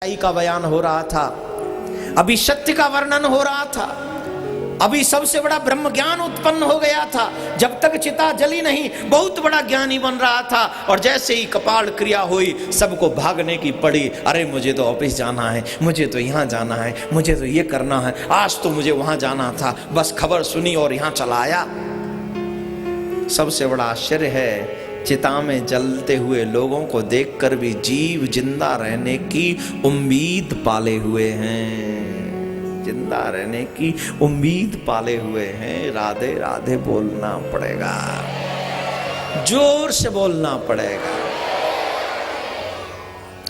का बयान हो रहा था, अभी सत्य का वर्णन हो रहा था, अभी सबसे बड़ा ब्रह्म ज्ञान उत्पन्न हो गया था। जब तक चिता जली नहीं बहुत बड़ा ज्ञानी बन रहा था। और जैसे ही कपाल क्रिया हुई सबको भागने की पड़ी। अरे मुझे तो ऑफिस जाना है, मुझे तो यहाँ जाना है, मुझे तो ये करना है, आज तो मुझे वहां जाना था, बस खबर सुनी और यहाँ चला आया। सबसे बड़ा आश्चर्य है, चिता में जलते हुए लोगों को देखकर भी जीव जिंदा रहने की उम्मीद पाले हुए हैं, जिंदा रहने की उम्मीद पाले हुए हैं। राधे राधे बोलना पड़ेगा, जोर से बोलना पड़ेगा।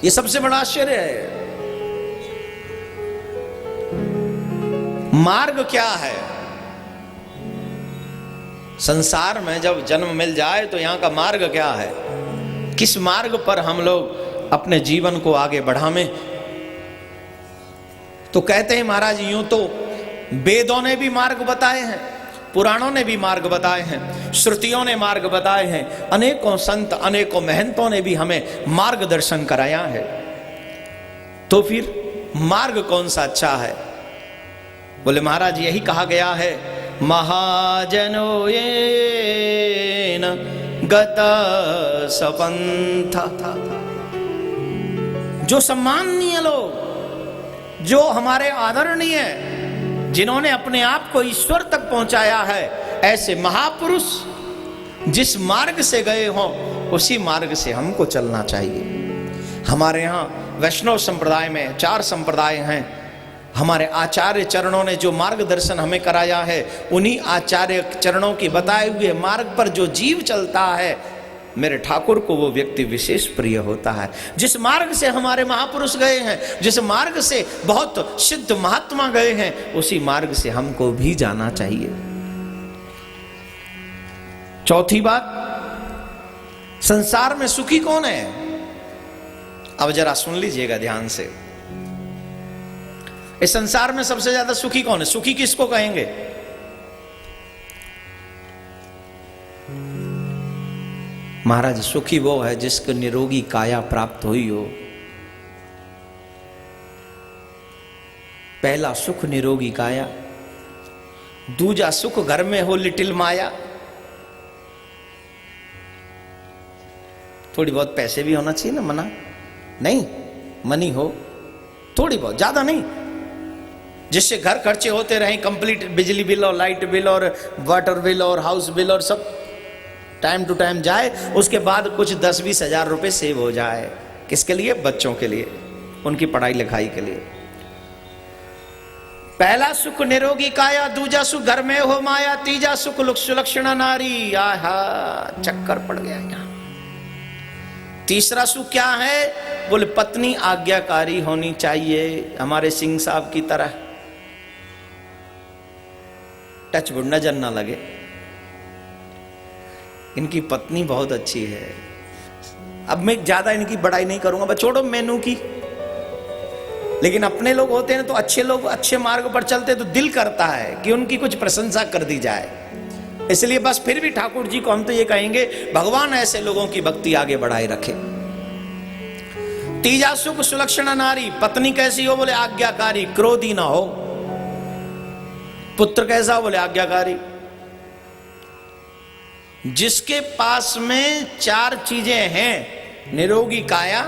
ये सबसे बड़ा आश्चर्य है। मार्ग क्या है? संसार में जब जन्म मिल जाए तो यहाँ का मार्ग क्या है? किस मार्ग पर हम लोग अपने जीवन को आगे बढ़ावें? तो कहते हैं महाराज, यूं तो वेदों ने भी मार्ग बताए हैं, पुराणों ने भी मार्ग बताए हैं, श्रुतियों ने मार्ग बताए हैं, अनेकों संत अनेकों महंतों ने भी हमें मार्गदर्शन कराया है। तो फिर मार्ग कौन सा अच्छा है? बोले महाराज यही कहा गया है, महाजनो येन गत सपंथ। जो सम्माननीय लोग, जो हमारे आदरणीय, जिन्होंने अपने आप को ईश्वर तक पहुंचाया है, ऐसे महापुरुष जिस मार्ग से गए हों उसी मार्ग से हमको चलना चाहिए। हमारे यहाँ वैष्णव संप्रदाय में 4 संप्रदाय हैं। हमारे आचार्य चरणों ने जो मार्गदर्शन हमें कराया है, उन्हीं आचार्य चरणों के बताए हुए मार्ग पर जो जीव चलता है, मेरे ठाकुर को वो व्यक्ति विशेष प्रिय होता है। जिस मार्ग से हमारे महापुरुष गए हैं, जिस मार्ग से बहुत सिद्ध महात्मा गए हैं, उसी मार्ग से हमको भी जाना चाहिए। चौथी बात, संसार में सुखी कौन है? अब जरा सुन लीजिएगा ध्यान से। इस संसार में सबसे ज्यादा सुखी कौन है? सुखी किसको कहेंगे? महाराज सुखी वो है जिसको निरोगी काया प्राप्त हुई हो। पहला सुख निरोगी काया, दूजा सुख घर में हो लिटिल माया। थोड़ी बहुत पैसे भी होना चाहिए ना, मना नहीं, मनी हो थोड़ी बहुत, ज्यादा नहीं, जिससे घर खर्चे होते रहें, कंप्लीट बिजली बिल और लाइट बिल और वाटर बिल और हाउस बिल और सब टाइम टू टाइम जाए। उसके बाद कुछ 10-20 हजार रुपए सेव हो जाए। किसके लिए? बच्चों के लिए, उनकी पढ़ाई लिखाई के लिए। पहला सुख निरोगी काया, दूजा सुख घर में हो माया, तीजा सुख सुलक्षणा नारी। आहा, चक्कर पड़ गया यहाँ। तीसरा सुख क्या है? बोले पत्नी आज्ञाकारी होनी चाहिए, हमारे सिंह साहब की तरह, टच वुड नजर ना लगे। इनकी पत्नी बहुत अच्छी है। अब मैं ज्यादा इनकी बड़ाई नहीं करूंगा, बस छोड़ो मेनू की। लेकिन अपने लोग होते हैं तो अच्छे लोग अच्छे मार्ग पर चलते तो दिल करता है कि उनकी कुछ प्रशंसा कर दी जाए। इसलिए बस फिर भी ठाकुर जी को हम तो ये कहेंगे, भगवान ऐसे लोगों की भक्ति आगे बढ़ाए रखे। तीजा सुख सुलक्षणा नारी, पत्नी कैसी हो? बोले आज्ञाकारी, क्रोधी ना हो। पुत्र कैसा हो? बोले आज्ञाकारी। जिसके पास में 4 चीजें हैं, निरोगी काया,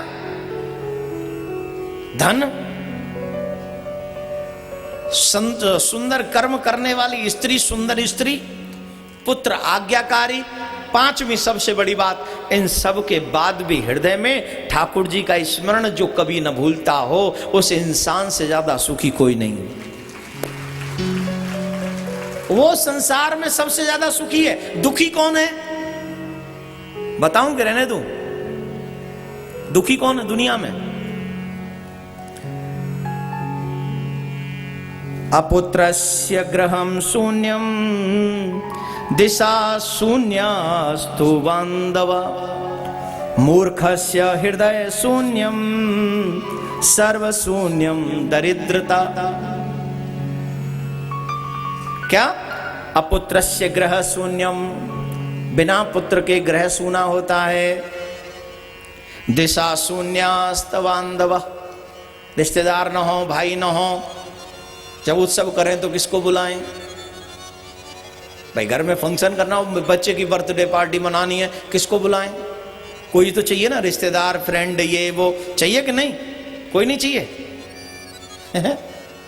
धन, सुंदर कर्म करने वाली स्त्री, सुंदर स्त्री, पुत्र आज्ञाकारी, 5वीं सबसे बड़ी बात, इन सब के बाद भी हृदय में ठाकुर जी का स्मरण जो कभी न भूलता हो, उस इंसान से ज्यादा सुखी कोई नहीं। वो संसार में सबसे ज्यादा सुखी है। दुखी कौन है? बताऊं कि रहने दूं? दुखी कौन है दुनिया में? अपुत्रस्य गृहं शून्यं दिशा शून्यास्तु बांधव, मूर्खस्य हृदय शून्यं सर्व शून्यं दरिद्रता। क्या? अपुत्रस्य गृह शून्यम, बिना पुत्र के ग्रह सूना होता है। दिशा शून्यास्तवांधव, रिश्तेदार ना हो, भाई ना हो, जब उत्सव करें तो किसको बुलाएं? भाई घर में फंक्शन करना हो, बच्चे की बर्थडे पार्टी मनानी है, किसको बुलाएं? कोई तो चाहिए ना, रिश्तेदार, फ्रेंड, ये वो चाहिए कि नहीं? कोई नहीं चाहिए?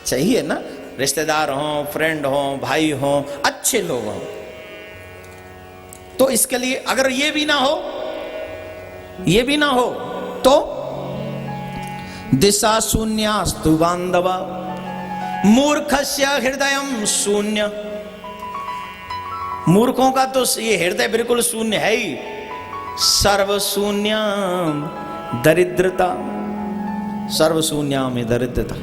चाहिए ना, रिश्तेदार हो, फ्रेंड हो, भाई हो, अच्छे लोग हो। तो इसके लिए अगर ये भी ना हो, ये भी ना हो तो दिशा शून्यास्तु बांधवा मूर्खस्य हृदयम शून्य। मूर्खों का तो ये हृदय बिल्कुल शून्य है ही। सर्वशून्यम दरिद्रता, सर्वशून्यम दरिद्रता।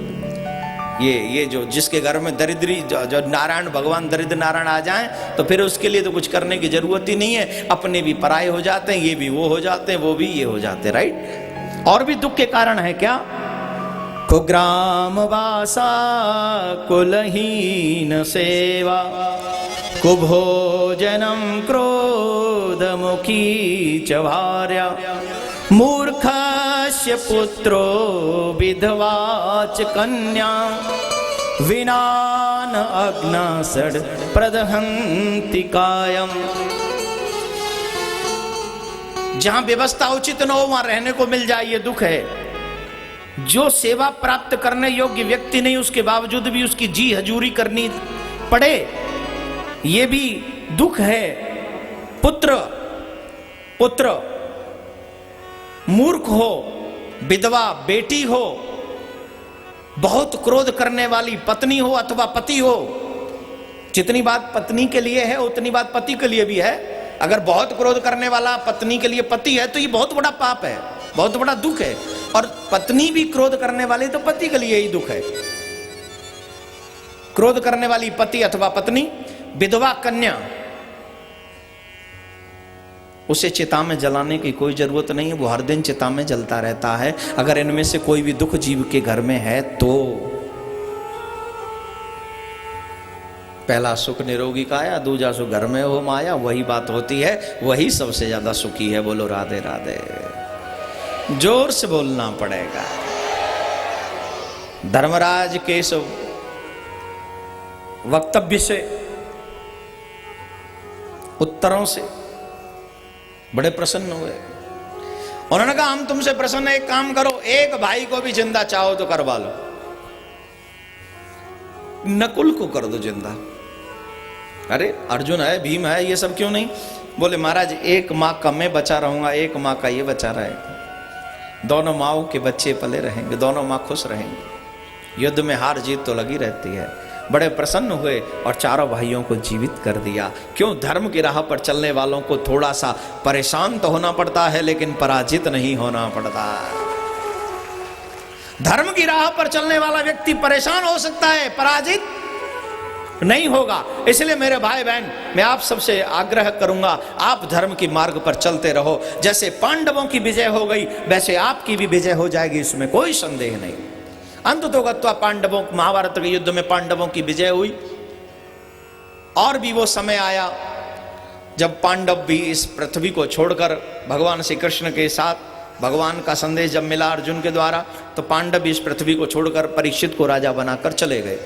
ये जो जिसके घर में दरिद्री जो नारायण भगवान दरिद्र नारायण आ जाएं तो फिर उसके लिए तो कुछ करने की जरूरत ही नहीं है। अपने भी पराये हो जाते हैं, ये भी वो हो जाते हैं, वो भी ये हो जाते हैं, राइट। और भी दुख के कारण है क्या? कुग्राम वासा कुलहीन सेवा कुभोजनम क्रोधमुखी च भार्या मूर्खस्य पुत्रो विधवा च कन्या विनान अग्नासड प्रदहन्ति कायम। जहां व्यवस्था उचित न हो वहां रहने को मिल जाए, ये दुख है। जो सेवा प्राप्त करने योग्य व्यक्ति नहीं, उसके बावजूद भी उसकी जी हजूरी करनी पड़े, ये भी दुख है। पुत्र मूर्ख हो, विधवा बेटी हो, बहुत क्रोध करने वाली पत्नी हो अथवा पति हो। जितनी बात पत्नी के लिए है उतनी बात पति के लिए भी है। अगर बहुत क्रोध करने वाला पत्नी के लिए पति है तो ये बहुत बड़ा पाप है, बहुत बड़ा दुख है। और पत्नी भी क्रोध करने वाली तो पति के लिए ही दुख है। क्रोध करने वाली पति अथवा पत्नी, विधवा कन्या, उसे चिता में जलाने की कोई जरूरत नहीं है, वो हर दिन चिता में जलता रहता है। अगर इनमें से कोई भी दुख जीव के घर में है तो पहला सुख निरोगी काया, दूजा सुख घर में हो माया, वही बात होती है, वही सबसे ज्यादा सुखी है। बोलो राधे राधे, जोर से बोलना पड़ेगा। धर्मराज के इस वक्तव्य से, उत्तरों से बड़े प्रसन्न हुए। उन्होंने कहा हम तुमसे प्रसन्न हैं, एक काम करो, एक भाई को भी जिंदा चाहो तो करवा लो। नकुल को कर दो जिंदा। अरे अर्जुन है, भीम है, ये सब क्यों नहीं? बोले महाराज एक माँ का मैं बचा रहूंगा, एक माँ का ये बचा रहेगा, दोनों माओ के बच्चे पले रहेंगे, दोनों माँ खुश रहेंगे। युद्ध में हार जीत तो लगी रहती है। बड़े प्रसन्न हुए और चारों भाइयों को जीवित कर दिया। क्यों? धर्म की राह पर चलने वालों को थोड़ा सा परेशान तो होना पड़ता है, लेकिन पराजित नहीं होना पड़ता। धर्म की राह पर चलने वाला व्यक्ति परेशान हो सकता है, पराजित नहीं होगा। इसलिए मेरे भाई बहन, मैं आप सबसे आग्रह करूंगा, आप धर्म की मार्ग पर चलते रहो। जैसे पांडवों की विजय हो गई, वैसे आपकी भी विजय हो जाएगी, इसमें कोई संदेह नहीं। अंततोगत्वा पांडवों, महाभारत के युद्ध में पांडवों की विजय हुई। और भी वो समय आया जब पांडव भी इस पृथ्वी को छोड़कर भगवान श्री कृष्ण के साथ, भगवान का संदेश जब मिला अर्जुन के द्वारा, तो पांडव भी इस पृथ्वी को छोड़कर परीक्षित को राजा बनाकर चले गए।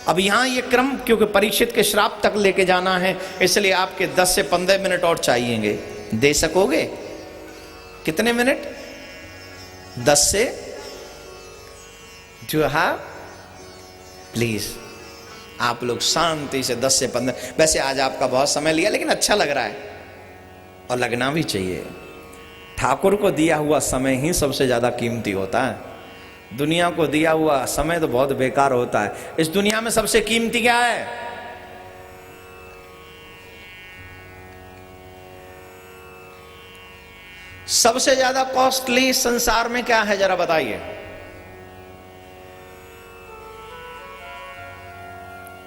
अब यहाँ ये क्रम, क्योंकि परीक्षित के श्राप तक लेके जाना है, इसलिए आपके 10 से 15 मिनट और चाहिएंगे। दे सकोगे? कितने मिनट? 10 से जो है प्लीज आप लोग शांति से 10 से 15। वैसे आज आपका बहुत समय लिया, लेकिन अच्छा लग रहा है और लगना भी चाहिए। ठाकुर को दिया हुआ समय ही सबसे ज्यादा कीमती होता है। दुनिया को दिया हुआ समय तो बहुत बेकार होता है। इस दुनिया में सबसे कीमती क्या है? सबसे ज्यादा कॉस्टली संसार में क्या है, जरा बताइए।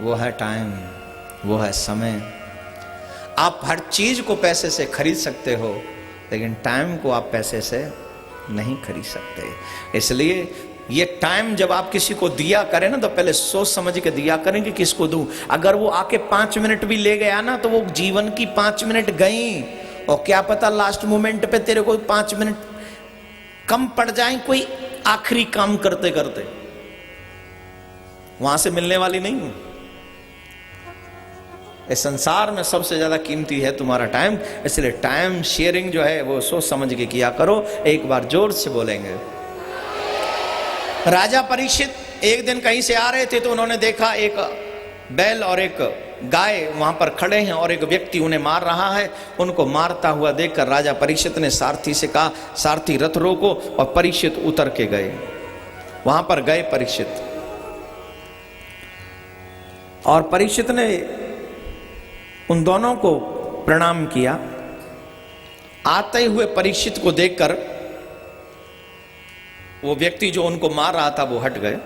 वो है टाइम, वो है समय। आप हर चीज को पैसे से खरीद सकते हो, लेकिन टाइम को आप पैसे से नहीं खरीद सकते। इसलिए ये टाइम जब आप किसी को दिया करें ना, तो पहले सोच समझ के दिया करें कि किसको दूं। अगर वो आके 5 मिनट भी ले गया ना, तो वो जीवन की 5 मिनट गई, और क्या पता लास्ट मोमेंट पे तेरे को 5 मिनट कम पड़ जाए, कोई आखिरी काम करते करते, वहां से मिलने वाली नहीं हूं। इस संसार में सबसे ज्यादा कीमती है तुम्हारा टाइम, इसलिए टाइम शेयरिंग जो है वो सोच समझ के किया करो। एक बार जोर से बोलेंगे। राजा परीक्षित एक दिन कहीं से आ रहे थे तो उन्होंने देखा एक बैल और एक गाय वहां पर खड़े हैं और एक व्यक्ति उन्हें मार रहा है। उनको मारता हुआ देखकर राजा परीक्षित ने सारथी से कहा, सारथी रथ रोको, और परीक्षित उतर के गए। वहां पर गए परीक्षित, और परीक्षित ने उन दोनों को प्रणाम किया। आते हुए परीक्षित को देखकर वो व्यक्ति जो उनको मार रहा था वो हट गए,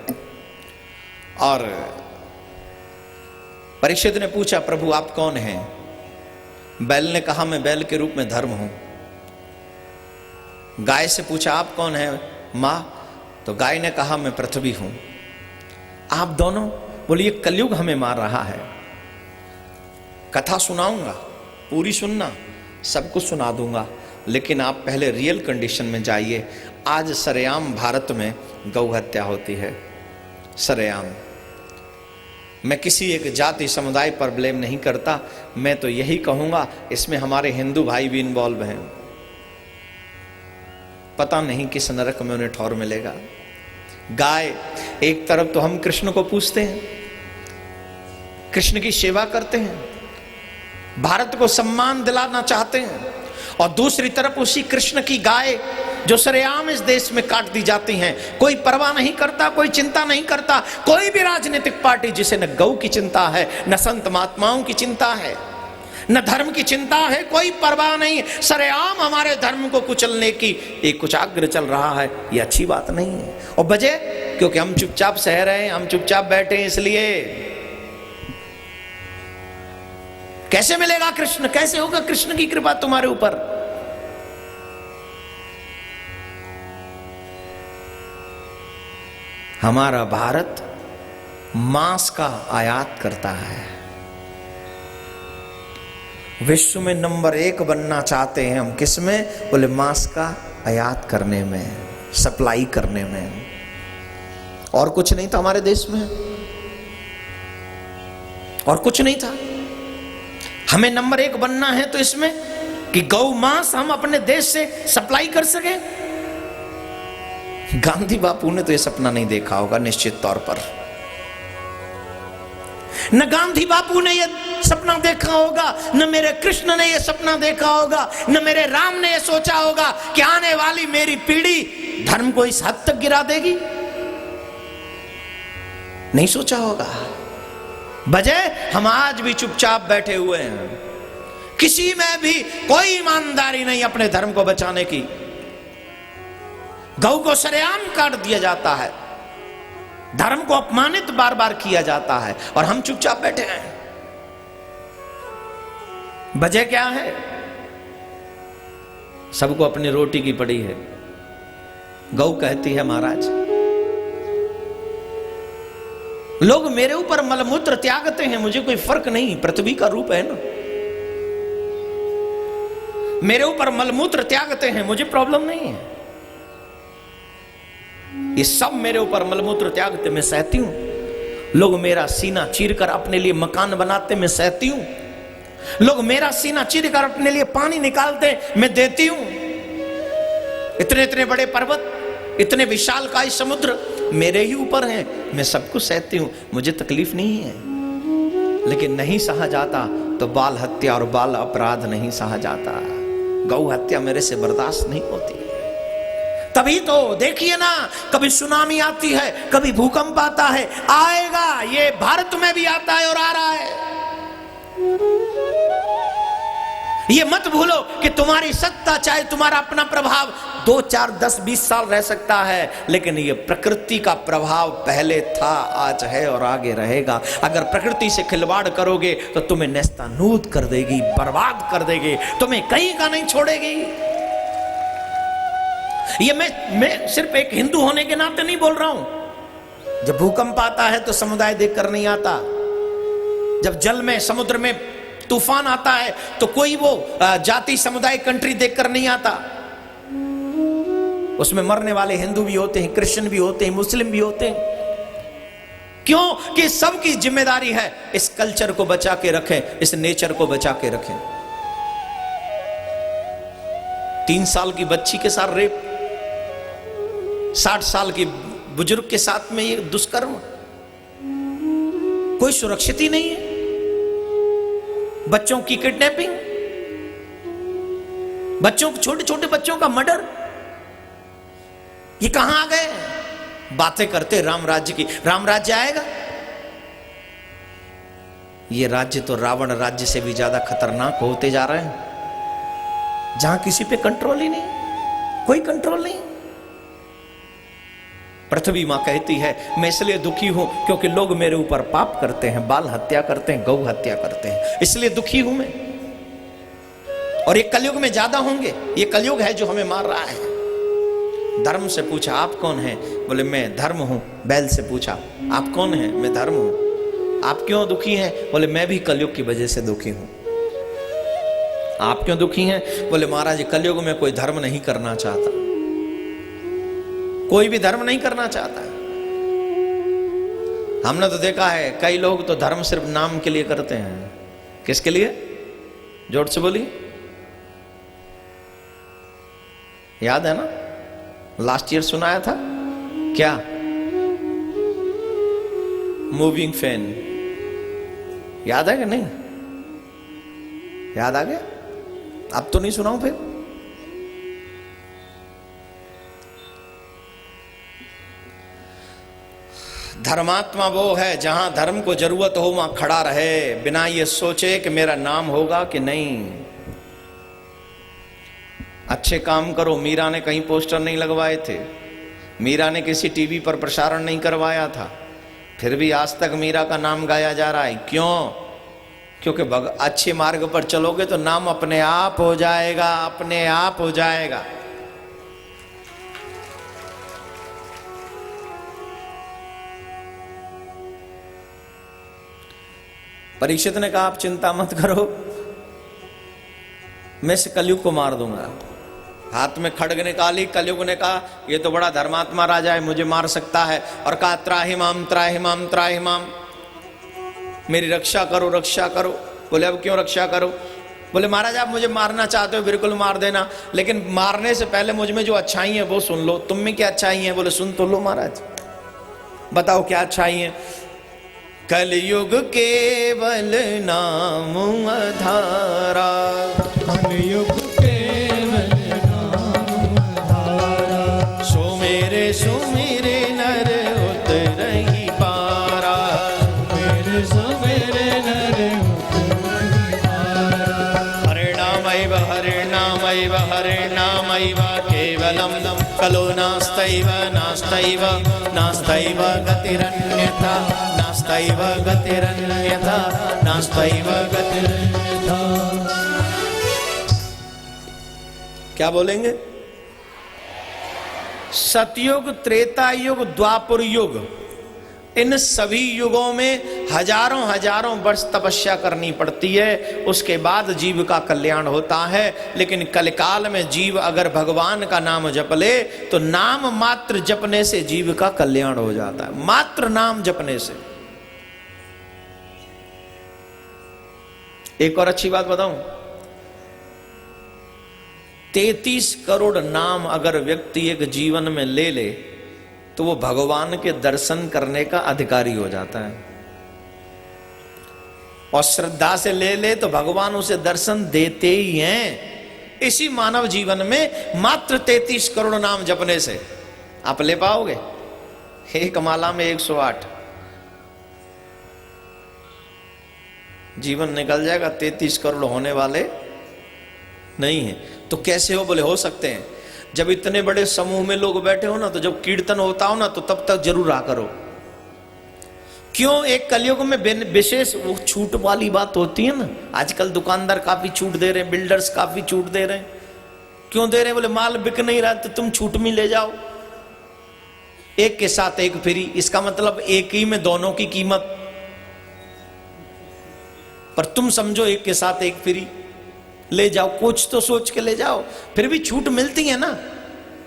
और परीक्षित ने पूछा, प्रभु आप कौन हैं? बैल ने कहा, मैं बैल के रूप में धर्म हूं। गाय से पूछा, आप कौन हैं मां? तो गाय ने कहा, मैं पृथ्वी हूं। आप दोनों बोलिए, कलयुग हमें मार रहा है। कथा सुनाऊंगा, पूरी सुनना, सब कुछ सुना दूंगा, लेकिन आप पहले रियल कंडीशन में जाइए। आज सरेआम भारत में गौ हत्या होती है, सरेआम। मैं किसी एक जाति समुदाय पर ब्लेम नहीं करता, मैं तो यही कहूंगा इसमें हमारे हिंदू भाई भी इन्वॉल्व हैं। पता नहीं किस नरक में उन्हें ठौर मिलेगा। गाय, एक तरफ तो हम कृष्ण को पूजते हैं, कृष्ण की सेवा करते हैं, भारत को सम्मान दिलाना चाहते हैं, और दूसरी तरफ उसी कृष्ण की गाय जो सरेआम इस देश में काट दी जाती हैं। कोई परवाह नहीं करता, कोई चिंता नहीं करता। कोई भी राजनीतिक पार्टी जिसे न गौ की चिंता है, न संत महात्माओं की चिंता है, न धर्म की चिंता है, कोई परवाह नहीं। सरेआम हमारे धर्म को कुचलने की एक कुचाग्र चल रहा है। ये अच्छी बात नहीं है। और वजह, क्योंकि हम चुपचाप सह रहे हैं, हम चुपचाप बैठे हैं। इसलिए कैसे मिलेगा कृष्ण? कैसे होगा कृष्ण की कृपा तुम्हारे ऊपर? हमारा भारत मांस का आयात करता है। विश्व में नंबर 1 बनना चाहते हैं हम। किस में? बोले मांस का आयात करने में, सप्लाई करने में। और कुछ नहीं था हमारे देश में, और कुछ नहीं था। हमें नंबर 1 बनना है तो इसमें कि गौ मांस हम अपने देश से सप्लाई कर सके। गांधी बापू ने तो यह सपना नहीं देखा होगा निश्चित तौर पर। न गांधी बापू ने यह सपना देखा होगा, न मेरे कृष्ण ने यह सपना देखा होगा, न मेरे राम ने यह सोचा होगा कि आने वाली मेरी पीढ़ी धर्म को इस हद तक गिरा देगी। नहीं सोचा होगा। वजह, हम आज भी चुपचाप बैठे हुए हैं। किसी में भी कोई ईमानदारी नहीं अपने धर्म को बचाने की। गौ को सरेआम काट दिया जाता है, धर्म को अपमानित बार बार किया जाता है, और हम चुपचाप बैठे हैं। वजह क्या है? सबको अपनी रोटी की पड़ी है। गौ कहती है, महाराज लोग मेरे ऊपर मलमूत्र त्यागते हैं, मुझे कोई फर्क नहीं, पृथ्वी का रूप है ना। मेरे ऊपर मलमूत्र त्यागते हैं, मुझे प्रॉब्लम नहीं है। ये सब मेरे ऊपर मलमूत्र त्यागते, मैं सहती हूं। लोग मेरा सीना चीरकर अपने लिए मकान बनाते, मैं सहती हूं। लोग मेरा सीना चीरकर अपने लिए पानी निकालते, मैं देती हूं। इतने इतने बड़े पर्वत, इतने विशालकाय समुद्र मेरे ही ऊपर हैं, मैं सब कुछ सहती हूं, मुझे तकलीफ नहीं है। लेकिन नहीं सहा जाता तो बाल हत्या और बाल अपराध नहीं सहा जाता। गौ हत्या मेरे से बर्दाश्त नहीं होती। तभी तो देखिए ना, कभी सुनामी आती है, कभी भूकंप आता है, आएगा। ये भारत में भी आता है और आ रहा है। ये मत भूलो कि तुम्हारी सत्ता, चाहे तुम्हारा अपना प्रभाव 2, 4, 10, 20 साल रह सकता है, लेकिन ये प्रकृति का प्रभाव पहले था, आज है और आगे रहेगा। अगर प्रकृति से खिलवाड़ करोगे तो तुम्हें नेस्तानूद कर देगी, बर्बाद कर देगी, तुम्हें कहीं का नहीं छोड़ेगी। ये मैं सिर्फ एक हिंदू होने के नाते नहीं बोल रहा हूं। जब भूकंप आता है तो समुदाय देखकर नहीं आता। जब जल में, समुद्र में तूफान आता है तो कोई वो जाति, समुदाय, कंट्री देखकर नहीं आता। उसमें मरने वाले हिंदू भी होते हैं, क्रिश्चियन भी होते हैं, मुस्लिम भी होते हैं। क्यों? कि सबकी जिम्मेदारी है इस कल्चर को बचा के रखें, इस नेचर को बचा के रखें। 3 साल की बच्ची के साथ रेप, 60 साल की बुजुर्ग के साथ में ये दुष्कर्म, कोई सुरक्षित ही नहीं है। बच्चों की किडनैपिंग, बच्चों, छोटे छोटे बच्चों का मर्डर, ये कहां आ गए? बातें करते राम राज्य की, राम राज्य आएगा? ये राज्य तो रावण राज्य से भी ज्यादा खतरनाक होते जा रहे हैं, जहां किसी पे कंट्रोल ही नहीं, कोई कंट्रोल नहीं। पृथ्वी मां कहती है मैं इसलिए दुखी हूं क्योंकि लोग मेरे ऊपर पाप करते हैं, बाल हत्या करते हैं, गौ हत्या करते हैं, इसलिए दुखी हूं मैं। और ये कलयुग में ज्यादा होंगे। ये कलयुग है जो हमें मार रहा है। धर्म से पूछा आप कौन हैं? बोले मैं धर्म हूं। बैल से पूछा आप कौन हैं? मैं धर्म हूं। आप क्यों दुखी हैं? बोले मैं भी कलयुग की वजह से दुखी हूं। आप क्यों दुखी हैं? बोले महाराज कलयुग में कोई धर्म नहीं करना चाहता, कोई भी धर्म नहीं करना चाहता है। हमने तो देखा है कई लोग तो धर्म सिर्फ नाम के लिए करते हैं। किसके लिए? जोर से बोलिए। याद है ना, लास्ट ईयर सुनाया था क्या? मूविंग फैन, याद है कि नहीं? याद आ गया? अब तो नहीं सुनाऊं फिर? धर्मात्मा वो है जहां धर्म को जरूरत हो वहां खड़ा रहे, बिना ये सोचे कि मेरा नाम होगा कि नहीं। अच्छे काम करो। मीरा ने कहीं पोस्टर नहीं लगवाए थे, मीरा ने किसी टीवी पर प्रसारण नहीं करवाया था, फिर भी आज तक मीरा का नाम गाया जा रहा है। क्यों? क्योंकि अच्छे मार्ग पर चलोगे तो नाम अपने आप हो जाएगा, अपने आप हो जाएगा। परीक्षित ने कहा आप चिंता मत करो, मैं इस कलयुग को मार दूंगा। हाथ में खड्ग निकाली, कलयुग ने कहा ये तो बड़ा धर्मात्मा राजा है, मुझे मार सकता है, और कहा त्राहिमाम त्राहिमाम त्राहिमाम, मेरी रक्षा करो रक्षा करो। बोले अब क्यों रक्षा करो? बोले महाराज आप मुझे मारना चाहते हो बिल्कुल मार देना, लेकिन मारने से पहले मुझ में जो अच्छाई है वो सुन लो। तुम में क्या अच्छाई है? बोले सुन तो लो महाराज, बताओ क्या अच्छाई है? कलयुग केवल नाम आधारा, कलयुग केवल नाम आधारा, सुमेरे नर उतरहि पारा, सुमेरे नर उतरहि पारा। हरिणामैव हरिणामैव हरिणामैव केवलम कलो नास्तैव नास्तैव नास्तैव गतिरन्यथा, नास्तैव गतिरन्यथा, नास्तैव गतिरन्यथा। क्या बोलेंगे? सतयुग, त्रेता युग, द्वापर युग, इन सभी युगों में हजारों हजारों वर्ष तपस्या करनी पड़ती है, उसके बाद जीव का कल्याण होता है। लेकिन कलिकाल में जीव अगर भगवान का नाम जप ले तो नाम मात्र जपने से जीव का कल्याण हो जाता है, मात्र नाम जपने से। एक और अच्छी बात बताऊं, 33 करोड़ नाम अगर व्यक्ति एक जीवन में ले ले तो वो भगवान के दर्शन करने का अधिकारी हो जाता है। और श्रद्धा से ले ले तो भगवान उसे दर्शन देते ही हैं। इसी मानव जीवन में मात्र 33 करोड़ नाम जपने से आप ले पाओगे? एक माला में 108 जीवन निकल जाएगा, 33 करोड़ होने वाले नहीं है। तो कैसे हो? बोले हो सकते हैं। जब इतने बड़े समूह में लोग बैठे हो ना, तो जब कीर्तन होता हो ना तो तब तक जरूर आ करो। क्यों? एक कलयुग में विशेष वो छूट वाली बात होती है ना। आजकल दुकानदार काफी छूट दे रहे हैं, बिल्डर्स काफी छूट दे रहे हैं। क्यों दे रहे हैं? बोले माल बिक नहीं रहा तो तुम छूट में ले जाओ, एक के साथ एक फ्री। इसका मतलब एक ही में दोनों की कीमत, पर तुम समझो एक के साथ एक फ्री, ले जाओ। कुछ तो सोच के ले जाओ, फिर भी छूट मिलती है ना,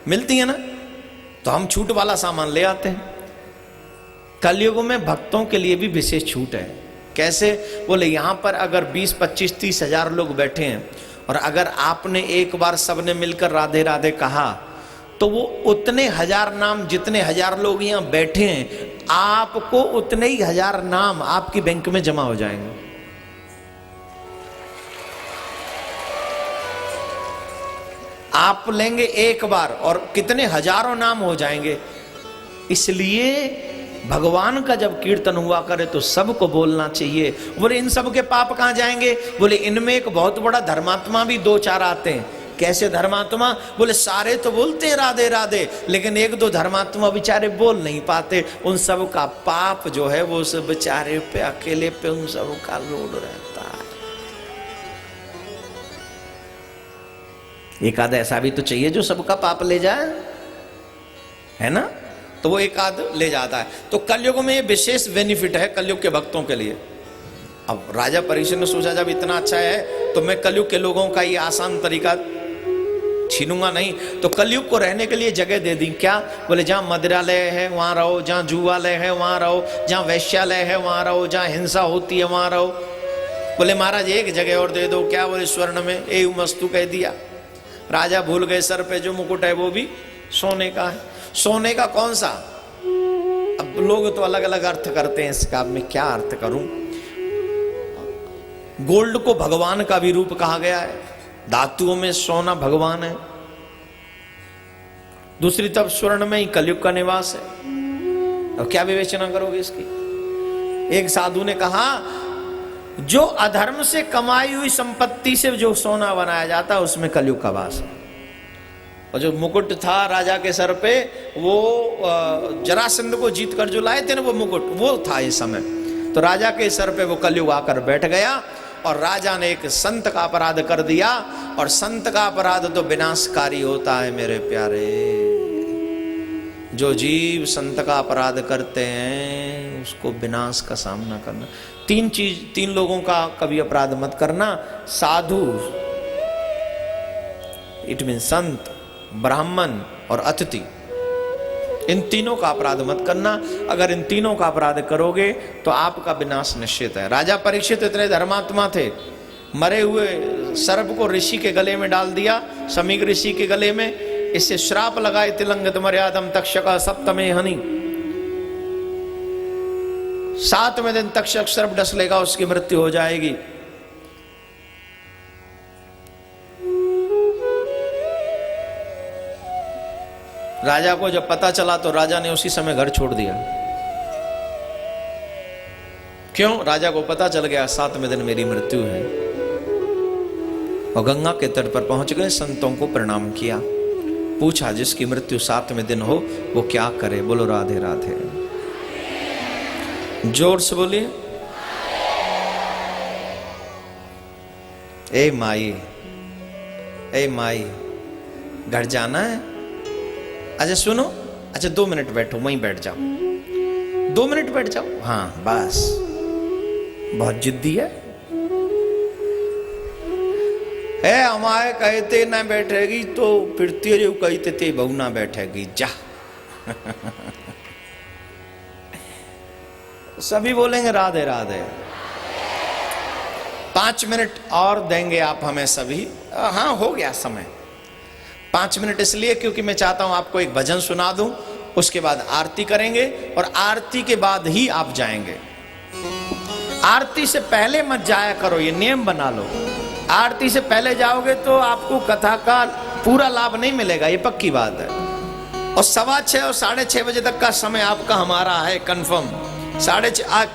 मिलती है ना। तो हम छूट वाला सामान ले आते हैं। कलयुग में भक्तों के लिए भी विशेष छूट है। कैसे? बोले यहां पर अगर 20, 25, 30 हजार लोग बैठे हैं और अगर आपने एक बार सबने मिलकर राधे राधे कहा तो वो उतने हजार नाम, जितने हजार लोग यहां बैठे हैं, आपको उतने ही हजार नाम आपकी बैंक में जमा हो जाएंगे। आप लेंगे एक बार और कितने हजारों नाम हो जाएंगे। इसलिए भगवान का जब कीर्तन हुआ करे तो सबको बोलना चाहिए। बोले इन सब के पाप कहां जाएंगे? बोले इनमें एक बहुत बड़ा धर्मात्मा भी 2-4 आते हैं। कैसे धर्मात्मा? बोले सारे तो बोलते हैं राधे राधे, लेकिन 1-2 धर्मात्मा बेचारे बोल नहीं पाते। उन सब का पाप जो है वो सब बेचारे पे, अकेले पे उन सब का लोड रहता है। एक आध ऐसा भी तो चाहिए जो सबका पाप ले जाए, है ना? तो वो एक आध ले जाता है। तो कलयुग में ये विशेष बेनिफिट है कलयुग के भक्तों के लिए। अब राजा परीक्षित ने सोचा जब इतना अच्छा है तो मैं कलयुग के लोगों का ये आसान तरीका छीनूंगा नहीं, तो कलयुग को रहने के लिए जगह दे दी। क्या? बोले जहां मदिरालय है वहां रहो, जहां जुआलय है वहां रहो, जहां वैश्यालय है वहां रहो, जहां हिंसा होती है वहां रहो। बोले महाराज एक जगह और दे दो। क्या? बोले स्वर्ण में। ए मस्तु कह दिया। राजा भूल गए सर पे जो मुकुट है वो भी सोने का है। सोने का कौन सा? अब लोग तो अलग अलग अर्थ करते हैं इसका, मैं क्या अर्थ करूं। गोल्ड को भगवान का भी रूप कहा गया है, धातुओं में सोना भगवान है। दूसरी तरफ स्वर्ण में ही कलयुग का निवास है। और क्या विवेचना करोगे इसकी? एक साधु ने कहा जो अधर्म से कमाई हुई संपत्ति से जो सोना बनाया जाता है उसमें कलयुग का वास है। और जो मुकुट था राजा के सर पे, वो जरासंध को जीत कर जो लाए थे ना वो मुकुट, वो था इस समय। तो राजा के सर पे वो कलयुग आकर बैठ गया और राजा ने एक संत का अपराध कर दिया। और संत का अपराध तो विनाशकारी होता है मेरे प्यारे। जो जीव संत का अपराध करते हैं उसको विनाश का सामना करना। 3 लोगों का कभी अपराध मत करना। साधु, इट मीन संत, ब्राह्मण और अतिथि, इन तीनों का अपराध मत करना। अगर इन तीनों का अपराध करोगे तो आपका विनाश निश्चित है। राजा परीक्षित इतने धर्मात्मा थे, मरे हुए सर्प को ऋषि के गले में डाल दिया, समीक ऋषि के गले में। इससे श्राप लगाए तिलंगत मर्यादम तक्षक सप्तमे हनि। 7वें दिन तक्षक सर्प डस लेगा, उसकी मृत्यु हो जाएगी। राजा को जब पता चला तो राजा ने उसी समय घर छोड़ दिया। क्यों? राजा को पता चल गया 7वें दिन मेरी मृत्यु है। और गंगा के तट पर पहुंच गए, संतों को प्रणाम किया, पूछा जिसकी मृत्यु 7वें दिन हो वो क्या करे। बोलो राधे राधे। जोर से बोलिए। ए माई, ए माई, घर जाना है? अच्छा सुनो, अच्छा 2 मिनट बैठो, वहीं बैठ जाओ, 2 मिनट बैठ जाओ। हाँ बस, बहुत जिद्दी है। हमारे कहते ना बैठेगी तो फिर तेरे कहते ते बहू ना बैठेगी, जा। सभी बोलेंगे राधे राधे। 5 मिनट और देंगे आप हमें सभी? हाँ हो गया समय। 5 मिनट इसलिए क्योंकि मैं चाहता हूं आपको एक भजन सुना दूं, उसके बाद आरती करेंगे और आरती के बाद ही आप जाएंगे। आरती से पहले मत जाया करो, ये नियम बना लो। आरती से पहले जाओगे तो आपको कथा का पूरा लाभ नहीं मिलेगा, ये पक्की बात है। और 6:15 और 6:30 बजे तक का समय आपका हमारा है कंफर्म। 6:30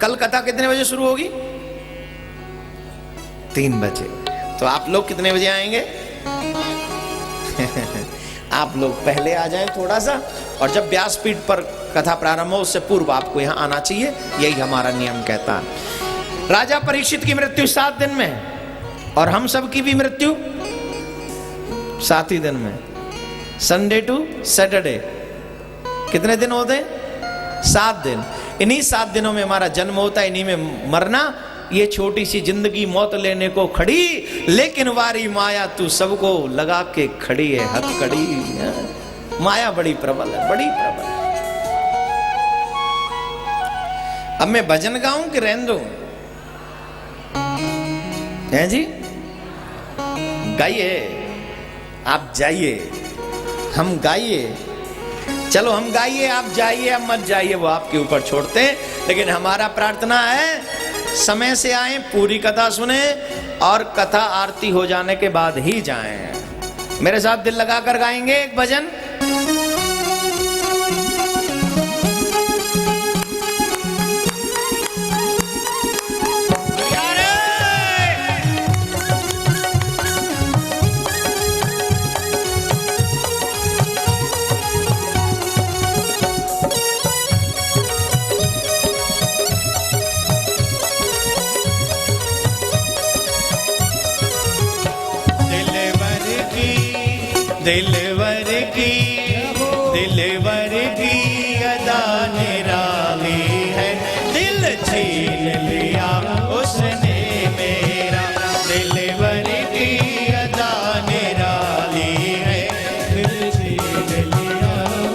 कल कथा कितने बजे शुरू होगी? 3 बजे। तो आप लोग कितने बजे आएंगे? आप लोग पहले आ जाएं थोड़ा सा, और जब व्यासपीठ पर कथा प्रारंभ हो उससे पूर्व आपको यहां आना चाहिए, यही हमारा नियम कहता है। राजा परीक्षित की मृत्यु 7 दिन में है और हम सब की भी मृत्यु 7 ही दिन में। संडे टू सैटरडे कितने दिन होते हैं? 7 दिन। इन्हीं 7 दिनों में हमारा जन्म होता है, इन्हीं में मरना। ये छोटी सी जिंदगी मौत लेने को खड़ी, लेकिन वारी माया तू सबको लगा के खड़ी है हथकड़ी। माया बड़ी प्रबल है, बड़ी प्रबल है। अब मैं भजन गाऊं कि रहने दूं? हैं जी? गाइए, आप जाइए, हम गाइए। चलो हम गाइए, आप जाइए, अब मत जाइए, वो आपके ऊपर छोड़ते हैं। लेकिन हमारा प्रार्थना है समय से आए, पूरी कथा सुने और कथा आरती हो जाने के बाद ही जाएं। मेरे साथ दिल लगाकर गाएंगे एक भजन। दिलवर की अदा निराली है, दिल छीन लिया उसने मेरा। दिलवर की अदा निराली है, दिल छीन लिया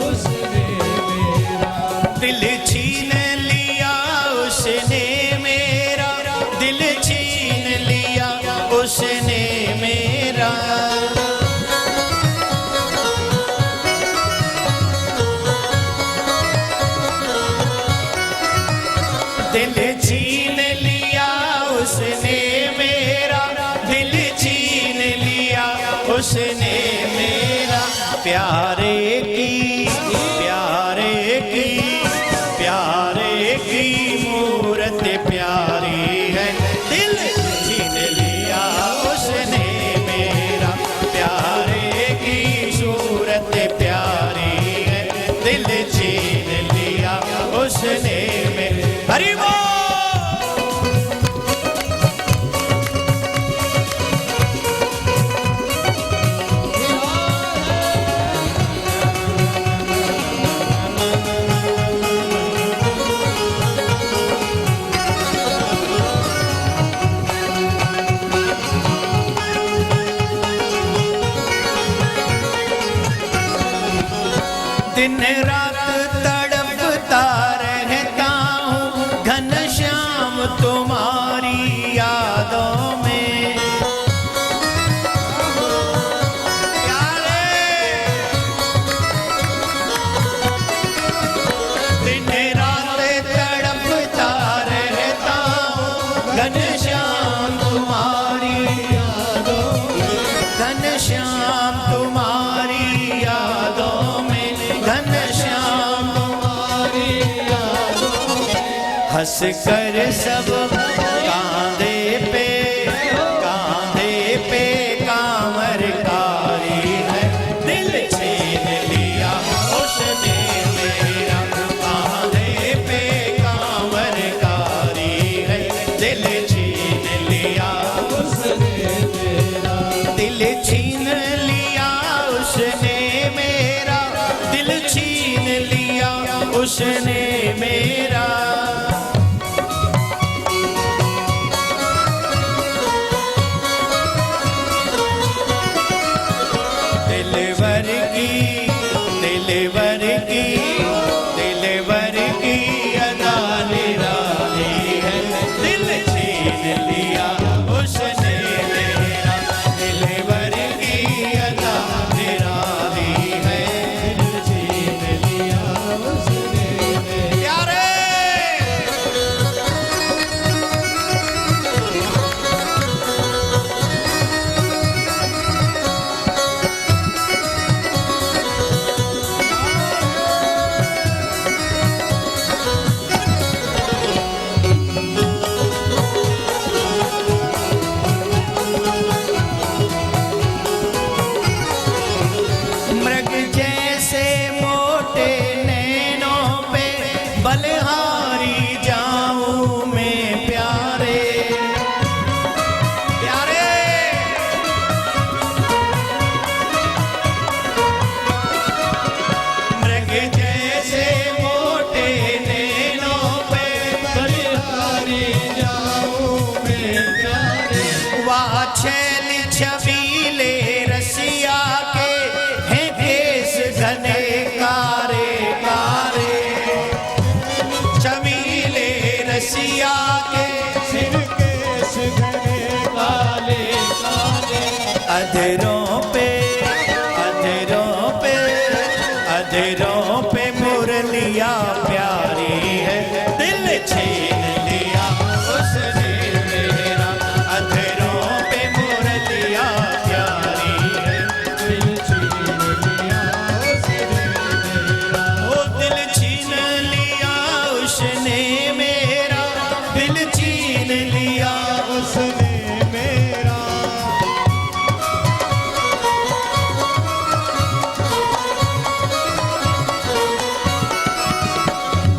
उसने मेरा। दिल छीन लिया उसने मेरा, दिल छीन लिया उसने मेरा। दिल छीन लिया उसने मेरा, दिल छीन लिया उसने मेरा। प्यारे की, प्यारे की, प्यारे की मूरत प्यारी है, दिल छीन लिया उसने मेरा। प्यारे की सूरत प्यारी है, दिल छीन लिया उसने मेरा। हरि बोल। दिन रात तड़पता रहता हूँ घनश्याम तुम्हारी यादों में। प्यारे, दिन रात तड़पता रहता हूँ घनश्याम तुम्हारी यादों में। घनश्याम तुम्हारी यादों में, घनश्याम तुम्हारी यादों में। हंस कर सब कांधे पे, कांधे पे कांवर कारी है, दिल छीन लिया उसने मेरा। कांधे पे कांवर कारी है, दिल छीन लिया उसने मेरा। दिल छीन लिया उसने मेरा, दिल छीन लिया उसने मेरा। दिलवर की, दिलवर की, दिलवर की अदा निराली है, दिल छीन लिया उसने मेरा। दिलवर की अदा निराली है, दिल छीन लिया उसने मेरा। प्यारे, मृग जैसे मोटे नैनों पे बलिहारी जाऊं मैं प्यारे। प्यारे, मृग जैसे मोटे नैनों पे बलिहारी जाऊं मैं प्यारे। वाह छैल छबीले रसिया के हैं केस घने रसिया के सिर केश घने काले काले, अधरों पे मुरलिया प्यारी है, दिल छीन लिया उसने मेरा। अधरों पे मुरलिया प्यारी है, दिल छीन लिया उसने मेरा। ओ दिल छीन लिया उसने मेरा, दिल छीन लिया उसने मेरा,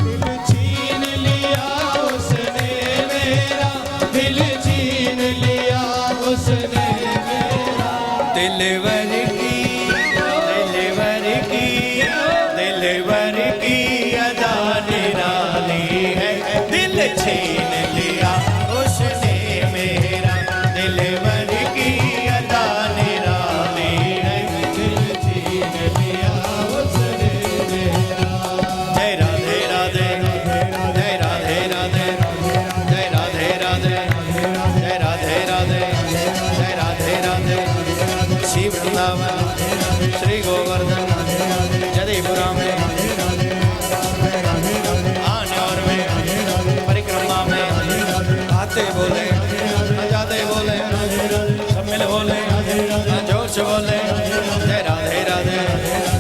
दिल छीन लिया उसने मेरा, दिल छीन लिया उसने मेरा। दिलवर की अदा निराली है, दिल छीन लिया उसने मेरा। दिलवर की अदा निराली है, दिल छीन लिया उसने मेरा। जय राधे राधे, जय राधे राधे, जय राधे राधे, जय राधे राधे, जय राधे राधे। श्री वृंदावन, श्री गोवर्धन, जदीपुरा में, आने और में, परिक्रमा में, आते बोले, जाते बोले, सब मिल बोले, जोर से बोले, जय राधे राधे,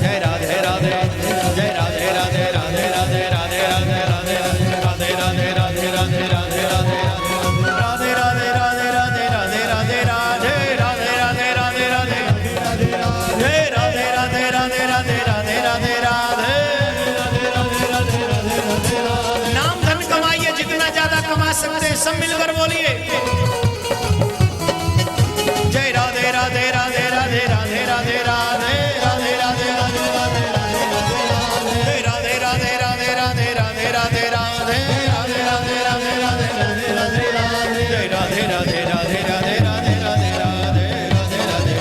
जय राधे राधे, जय राधे राधे, राधे राधे, राधे राधे, राधे राधे, राधे राधे, राधे राधे, राधे राधे, राधे राधे, राधे राधे, राधे राधे, राधे राधे, राधे राधे, जय राधे राधे, राधे राधे, राधे राधे, राधे। नाम धन कमाइए, जितना ज्यादा कमा सकते हैं सब मिलकर बोलिए, जय राधे राधे, राधे राधे, राधे राधे, राधे राधे, राधे राधे, राधे राधे, राधे राधे, राधे राधे, राधे राधे, राधे राधे, राधे राधे, राधे राधे, राधे, जय राधे राधे, राधे राधे, राधे राधे, राधे राधे,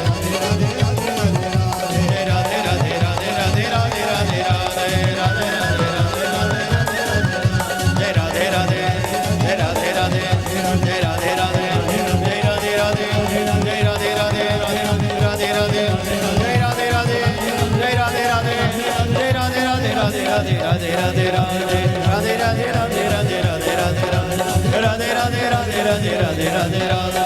जय राधे राधे, राधे राधे, राधे राधे, राधे राधे, जय राधे राधे, जय राधे राधे, जय राधे राधे, जय राधे राधे, जय राधे राधे, राधे राधे, जय राधे राधे, जय राधे राधे, जय राधे राधे, राधे राधे, राधे राधे, राधे राधे, राधे राधे, राधे राधे, राधे राधे, राधे राधे, राधे राधे, राधे राधे, राधे